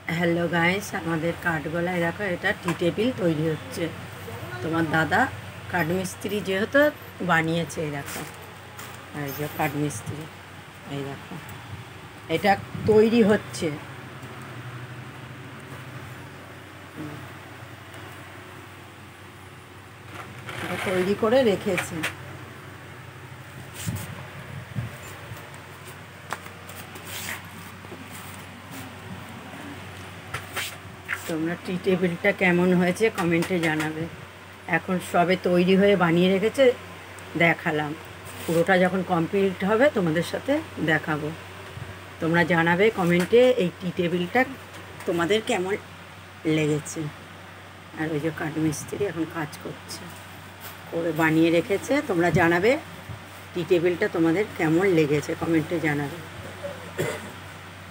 Hello guys, আমাদের কাঠগোলায় দেখো এটা টি টেবিল তৈরি হচ্ছে। তোমার দাদা কাঠমিস্ত্রি যেহেতু বানিয়েছে। এই দেখো, এই যে কাঠমিস্ত্রি, এই দেখো এটা তৈরি হচ্ছে। এটা তৈরি করে রেখেছে। তোমরা টি টেবিলটা কেমন হয়েছে কমেন্টে জানাবে। এখন সবে তৈরি হয়ে বানিয়ে রেখেছে, দেখালাম। পুরোটা যখন কমপ্লিট হবে তোমাদের সাথে দেখাবো। তোমরা জানাবে কমেন্টে এই টি টেবিলটা তোমাদের কেমন লেগেছে। আর ওই যে কাঠমিস্ত্রি এখন কাজ করছে, করে বানিয়ে রেখেছে। তোমরা জানাবে টি টেবিলটা তোমাদের কেমন লেগেছে, কমেন্টে জানাবে।